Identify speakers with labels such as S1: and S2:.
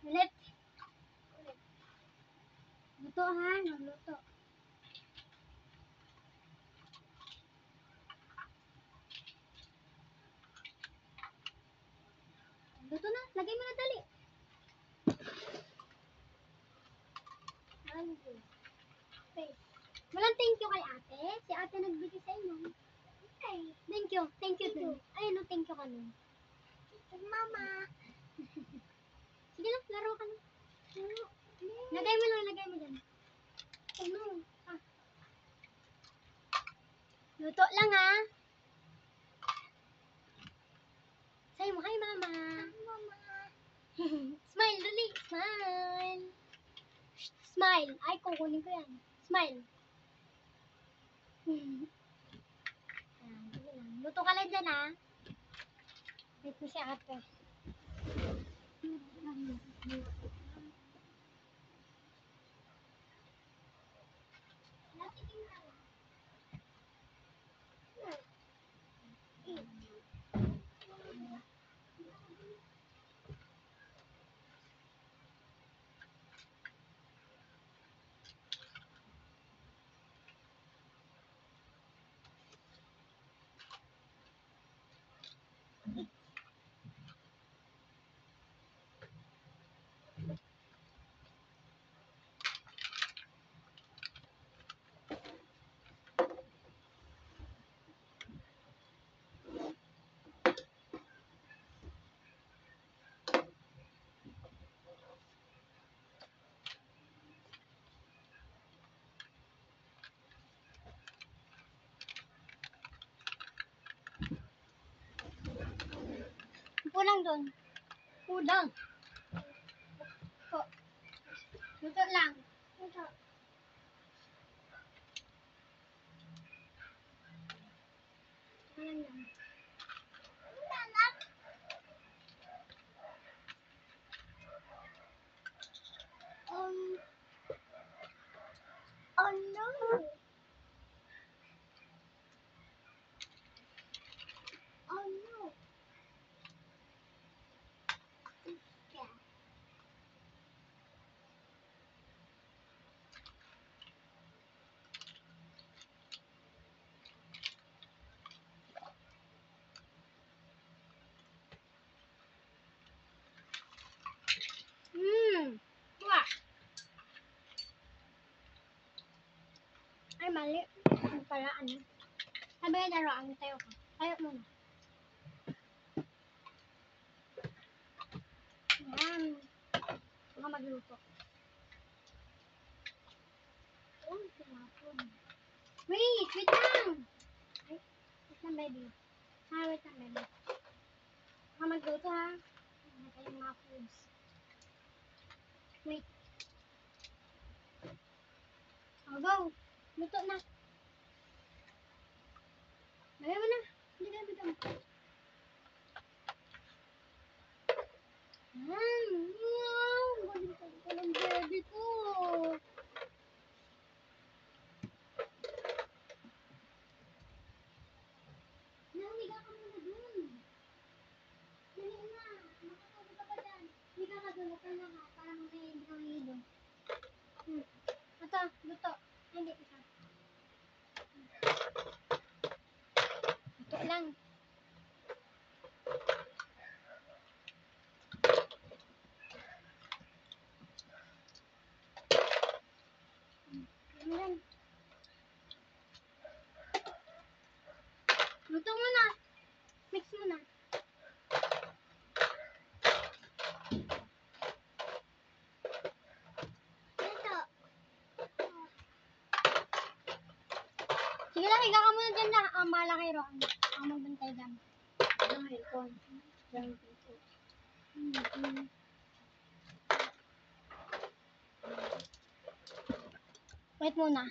S1: Ulit. Luto ha, nagluto. Luto na, lagay mo na dali. Walang thank you kay ate. Si ate nagbigay sa inyo. Okay. Thank you. Thank you dun. Ay, no, thank you ka nun. Mama. Sige lang, laro ka na. Lagay mo lang, lagay mo dyan. Ano? Ah. Luto lang ha. Say mo, hi mama. Mama. Smile, dali. Smile. Smile. Ay, kukunin ko yan. Smile. Luto ka lang dyan ha. Wait mo si ate. Pulang doon. Pulang. Luto lang. Luto. Ayan lang. Oh no. Oh no. Yeah. Wah. Ay, mali. Ano pala, ano? Sabi nga laruan, tayo ka. Tayo muna. Yan. Baka magluto. Oh, sinapon. Wait lang. Ay, wait lang, baby. Ha, wait lang, baby. Baka magluto, ha. Ano tayong mga foods. Wait. Oh, go. Luto na. Lagay mo na. Hindi ka, bitaw. Wow! Galing ka ng baby ko. Nahiga ka muna dun. Dali na. Makatulog ka pa dyan. Higa ka dun. Ito na ka. Para mamaya hindi ka mahilo. Ito, luto. Hindi, ito. Luto lang. Ayan. Luto muna. Mix muna. Luto. Sige lang, higa ka muna dyan na. Ang bahala kay Roan. Ang magbantay dyan. Ang aircon. Wait muna.